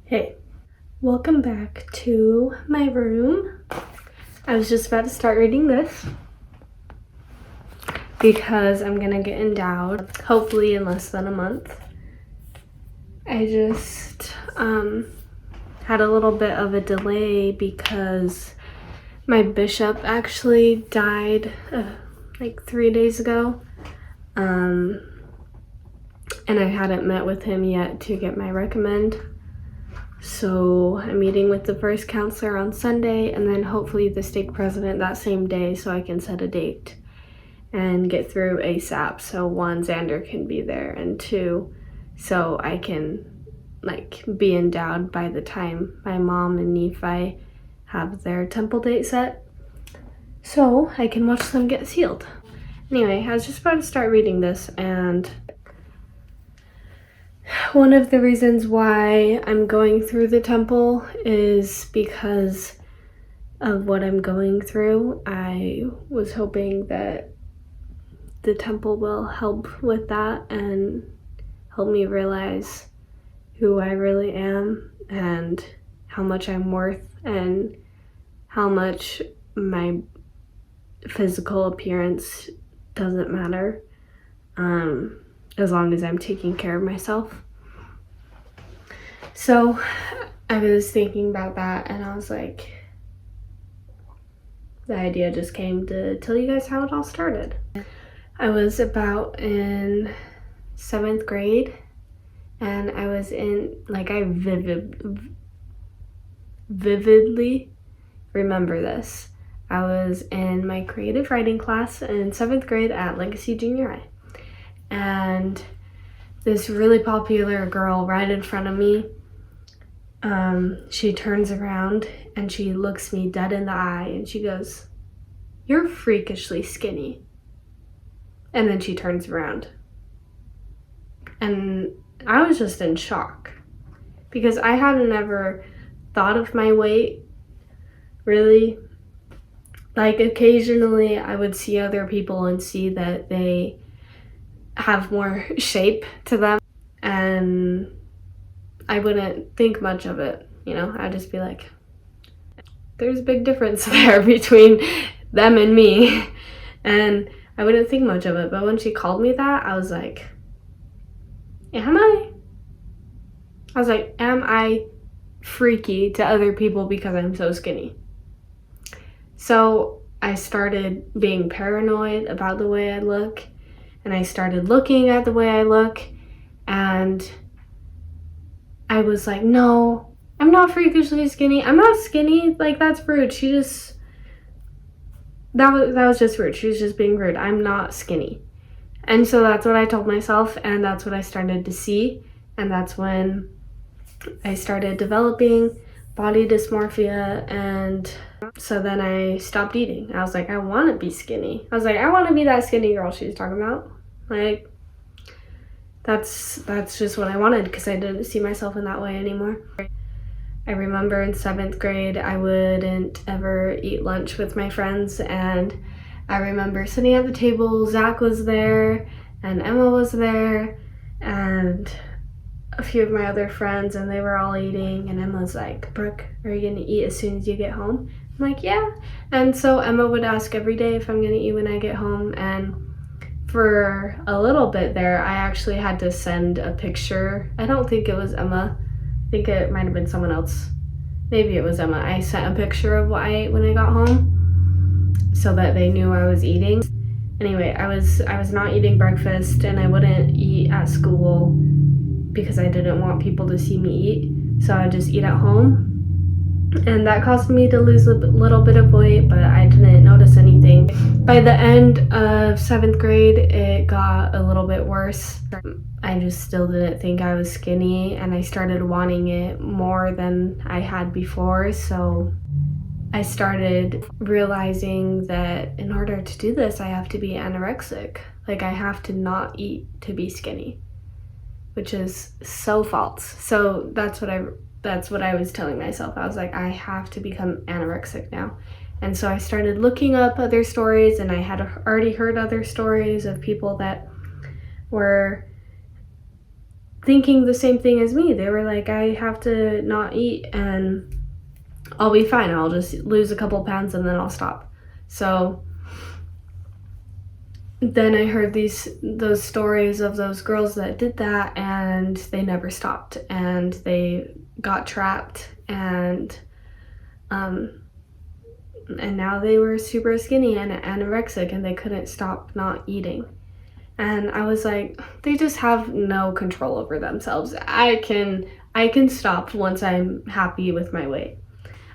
Hey, welcome back to my room. I was just about to start reading this because I'm gonna get endowed, hopefully in less than a month. I just had a little bit of a delay because my bishop actually died like 3 days ago. And I hadn't met with him yet to get my recommend. So I'm meeting with the first counselor on Sunday and then hopefully the stake president that same day so I can set a date and get through ASAP. So one, Xander can be there, and two, so I can be endowed by the time my mom and Nephi have their temple date set, so I can watch them get sealed. Anyway, I was just about to start reading this, and one of the reasons why I'm going through the temple is because of what I'm going through. I was hoping that the temple will help with that and help me realize who I really am and how much I'm worth and how much my physical appearance doesn't matter, as long as I'm taking care of myself. So I was thinking about that, and I was like, the idea just came to tell you guys how it all started. I was about in 7th grade, and I was in, I vividly remember this. I was in my creative writing class in 7th grade at Legacy Junior High, and this really popular girl right in front of me, she turns around and she looks me dead in the eye and she goes, "You're freakishly skinny." And then she turns around. And I was just in shock because I hadn't ever thought of my weight, really. Occasionally I would see other people and see that they have more shape to them, and I wouldn't think much of it, I'd just be like, there's a big difference there between them and me, and I wouldn't think much of it. But when she called me that, I was like, am I freaky to other people because I'm so skinny? So I started being paranoid about the way I look, and I started looking at the way I look, and I was like, no, I'm not freakishly skinny. I'm not skinny. That's rude. That was just rude. She was just being rude. I'm not skinny. And so that's what I told myself, and that's what I started to see, and that's when I started developing body dysmorphia, and so then I stopped eating. I was like, I want to be skinny. I was like, I want to be that skinny girl she was talking about. That's just what I wanted because I didn't see myself in that way anymore. I remember in 7th grade, I wouldn't ever eat lunch with my friends, and I remember sitting at the table, Zach was there, and Emma was there, and a few of my other friends, and they were all eating, and Emma was like, "Brooke, are you gonna eat as soon as you get home?" I'm like, "Yeah." And so Emma would ask every day if I'm gonna eat when I get home, and for a little bit there, I actually had to send a picture. I don't think it was Emma. I think it might have been someone else. Maybe it was Emma. I sent a picture of what I ate when I got home so that they knew I was eating. Anyway, I was not eating breakfast, and I wouldn't eat at school because I didn't want people to see me eat. So I would just eat at home. And that caused me to lose a little bit of weight, but I didn't notice anything. By the end of 7th grade, it got a little bit worse. I just still didn't think I was skinny, and I started wanting it more than I had before. So I started realizing that in order to do this, I have to be anorexic. I have to not eat to be skinny, which is so false. So that's what I was telling myself. I was like, I have to become anorexic now. And so I started looking up other stories, and I had already heard other stories of people that were thinking the same thing as me. They were like, I have to not eat and I'll be fine. I'll just lose a couple pounds and then I'll stop. So then I heard those stories of those girls that did that and they never stopped and they got trapped and now they were super skinny and anorexic and they couldn't stop not eating. And I was like, they just have no control over themselves. I can stop once I'm happy with my weight.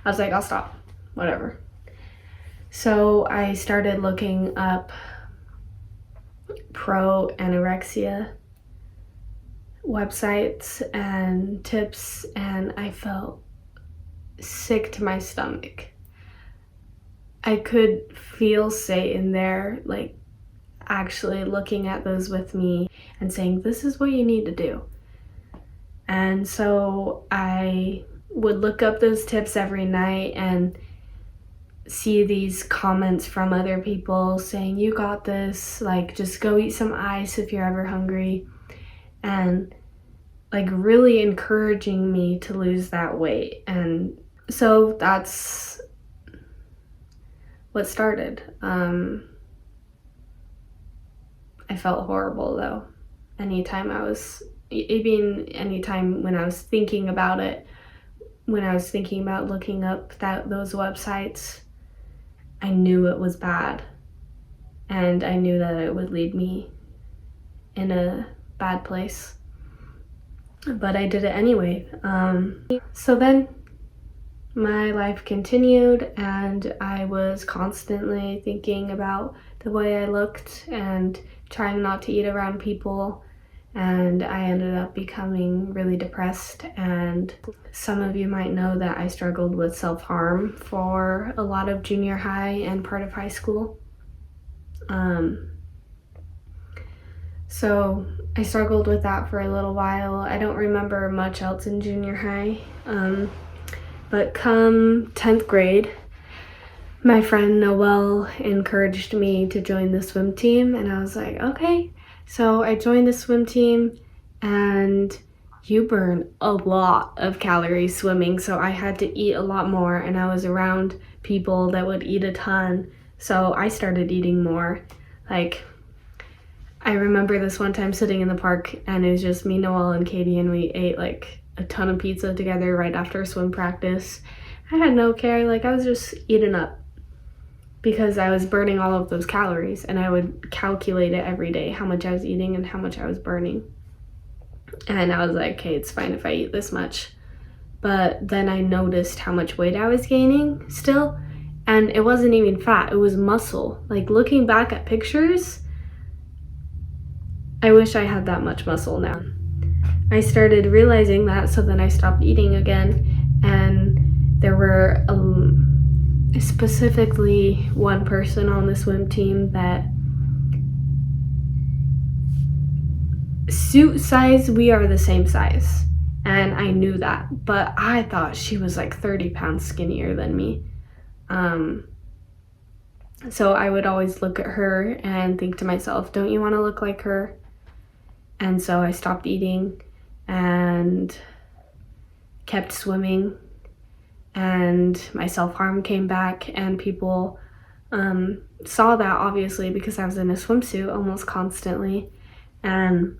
I was like, I'll stop, whatever. So I started looking up pro anorexia websites and tips, and I felt sick to my stomach. I could feel Satan there, like actually looking at those with me and saying, this is what you need to do. And so I would look up those tips every night and see these comments from other people saying, you got this, like just go eat some ice if you're ever hungry, and like really encouraging me to lose that weight. And so that's what started. I felt horrible though. Anytime when I was thinking about it, when I was thinking about looking up those websites, I knew it was bad. And I knew that it would lead me in a bad place. But I did it anyway. So then my life continued and I was constantly thinking about the way I looked and trying not to eat around people, and I ended up becoming really depressed. And some of you might know that I struggled with self-harm for a lot of junior high and part of high school. So I struggled with that for a little while. I don't remember much else in junior high, but come 10th grade, my friend Noelle encouraged me to join the swim team, and I was like, okay. So I joined the swim team, and you burn a lot of calories swimming, so I had to eat a lot more, and I was around people that would eat a ton, so I started eating more. Like, I remember this one time sitting in the park, and it was just me, Noelle, and Katie, and we ate like a ton of pizza together right after swim practice. I had no care, like I was just eating up because I was burning all of those calories, and I would calculate it every day, how much I was eating and how much I was burning. And I was like, okay, it's fine if I eat this much. But then I noticed how much weight I was gaining still, and it wasn't even fat, it was muscle. Like looking back at pictures, I wish I had that much muscle now. I started realizing that, so then I stopped eating again, and there were specifically one person on the swim team that suit size, we are the same size, and I knew that, but I thought she was like 30 pounds skinnier than me. So I would always look at her and think to myself, don't you want to look like her? And so I stopped eating and kept swimming, and my self-harm came back, and people saw that obviously because I was in a swimsuit almost constantly, and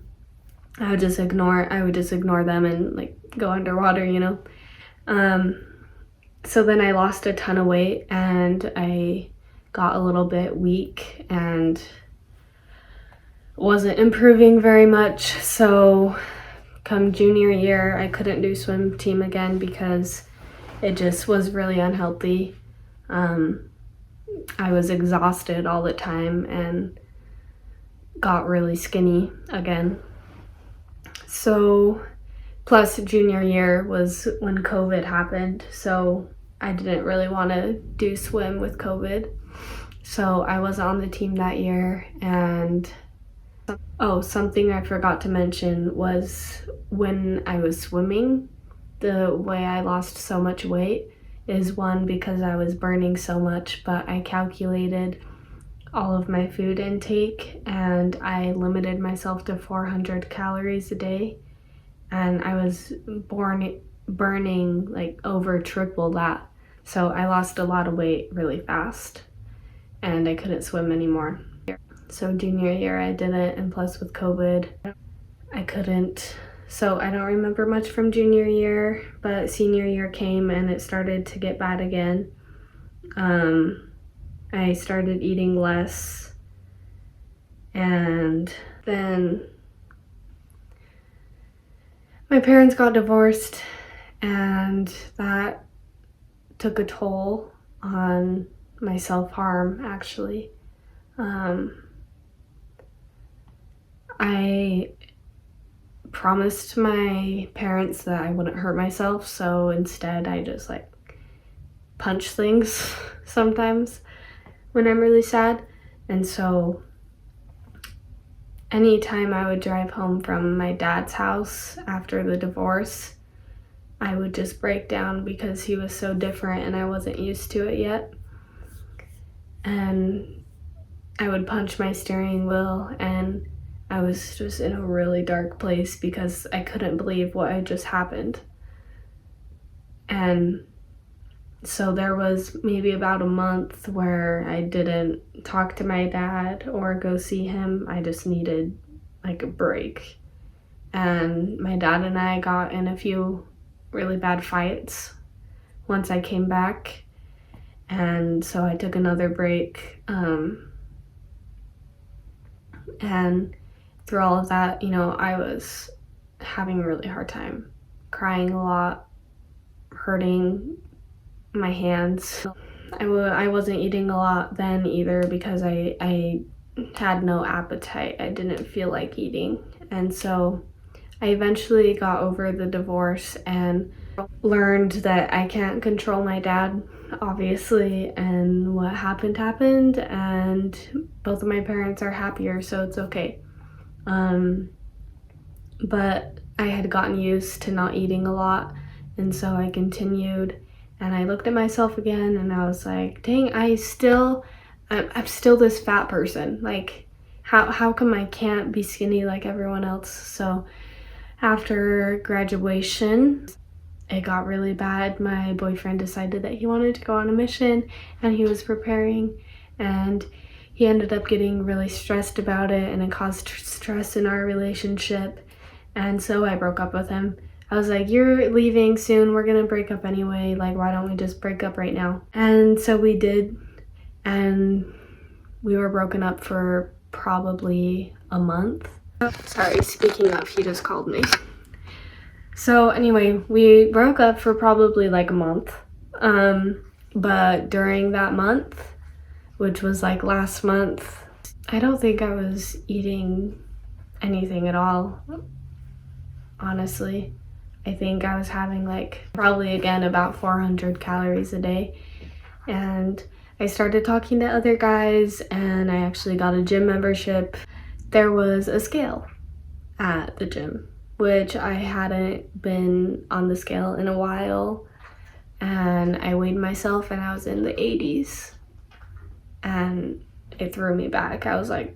I would just ignore them and like go underwater, you know. So then I lost a ton of weight and I got a little bit weak and wasn't improving very much. So come junior year, I couldn't do swim team again because it just was really unhealthy. I was exhausted all the time and got really skinny again. So plus junior year was when COVID happened, so I didn't really want to do swim with COVID. So I was on the team that year. And oh, something I forgot to mention was when I was swimming, the way I lost so much weight is one, because I was burning so much, but I calculated all of my food intake and I limited myself to 400 calories a day. and I was burning like over triple that. So I lost a lot of weight really fast, and I couldn't swim anymore. So junior year I didn't, and plus with COVID, I couldn't. So I don't remember much from junior year, but senior year came and it started to get bad again. I started eating less, and then my parents got divorced, and that took a toll on my self-harm, actually. I promised my parents that I wouldn't hurt myself, so instead I just like punch things sometimes when I'm really sad. And so anytime I would drive home from my dad's house after the divorce, I would just break down because he was so different and I wasn't used to it yet. And I would punch my steering wheel, and I was just in a really dark place because I couldn't believe what had just happened. And so there was maybe about a month where I didn't talk to my dad or go see him. I just needed like a break. And my dad and I got in a few really bad fights once I came back. And so I took another break. And through all of that, you know, I was having a really hard time, crying a lot, hurting my hands. I wasn't eating a lot then either because I had no appetite. I didn't feel like eating. And so I eventually got over the divorce and learned that I can't control my dad, obviously, and what happened, and both of my parents are happier, so it's okay. But I had gotten used to not eating a lot, and so I continued, and I looked at myself again and I was like, dang, I'm still this fat person. Like, how come I can't be skinny like everyone else? So after graduation, it got really bad. My boyfriend decided that he wanted to go on a mission, and he was preparing, and he ended up getting really stressed about it, and it caused stress in our relationship. And so I broke up with him. I was like, you're leaving soon, we're gonna break up anyway, like why don't we just break up right now? And so we did, and we were broken up for probably a month. Sorry, speaking of, he just called me. So anyway, we broke up for probably like a month. But during that month, which was like last month, I don't think I was eating anything at all, honestly. I think I was having like probably again about 400 calories a day. And I started talking to other guys, and I actually got a gym membership. There was a scale at the gym, which I hadn't been on the scale in a while, and I weighed myself and I was in the 80s, and it threw me back. I was like,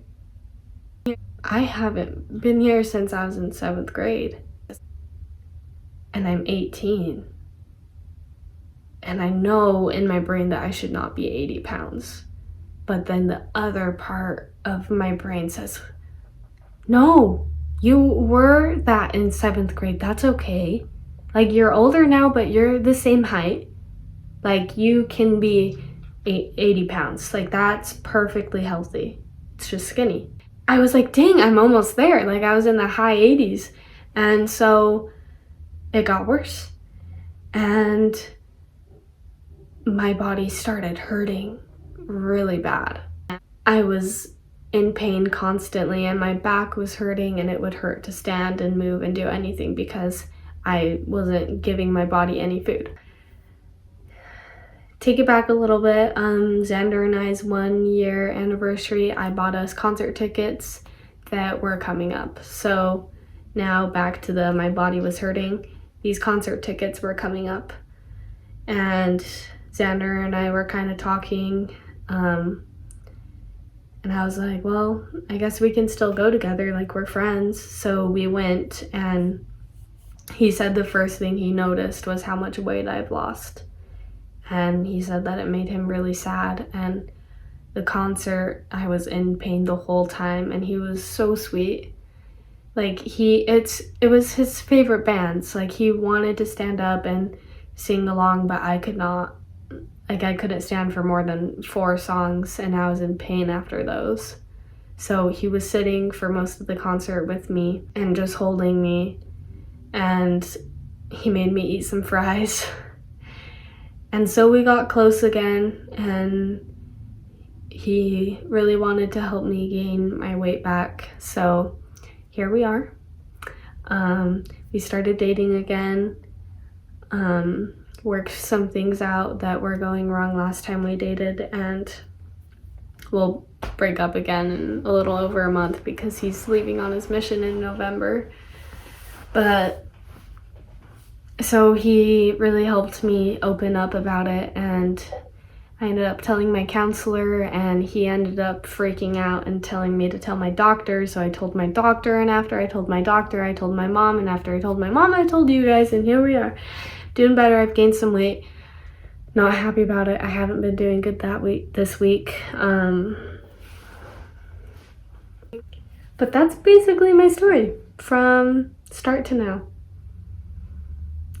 I haven't been here since I was in 7th grade, and I'm 18, and I know in my brain that I should not be 80 pounds, but then the other part of my brain says, no, you were that in 7th grade, that's okay. Like, you're older now, but you're the same height. Like, you can be 80 pounds. Like, that's perfectly healthy. It's just skinny. I was like, dang, I'm almost there. Like, I was in the high 80s. And so it got worse. And my body started hurting really bad. I was in pain constantly, and my back was hurting, and it would hurt to stand and move and do anything because I wasn't giving my body any food. Take it back a little bit, Xander and I's 1-year anniversary, I bought us concert tickets that were coming up. So now back to my body was hurting. These concert tickets were coming up, and Xander and I were kind of talking, and I was like, well, I guess we can still go together, like we're friends. So we went, and he said the first thing he noticed was how much weight I've lost. And he said that it made him really sad. And the concert, I was in pain the whole time, and he was so sweet. Like, it was his favorite bands. Like, he wanted to stand up and sing along, but I could not. Like, I couldn't stand for more than 4 songs, and I was in pain after those. So he was sitting for most of the concert with me and just holding me, and he made me eat some fries. And so we got close again, and he really wanted to help me gain my weight back. So here we are. We started dating again. Worked some things out that were going wrong last time we dated, and we'll break up again in a little over a month because he's leaving on his mission in November. But so he really helped me open up about it, and I ended up telling my counselor, and he ended up freaking out and telling me to tell my doctor. So I told my doctor, and after I told my doctor, I told my mom, and after I told my mom, I told you guys, and here we are. Doing better. I've gained some weight. Not happy about it. I haven't been doing good this week. But that's basically my story from start to now.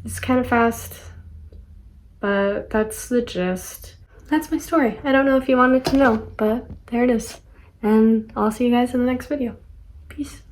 It's kind of fast, but that's the gist. That's my story. I don't know if you wanted to know, but there it is. And I'll see you guys in the next video. Peace.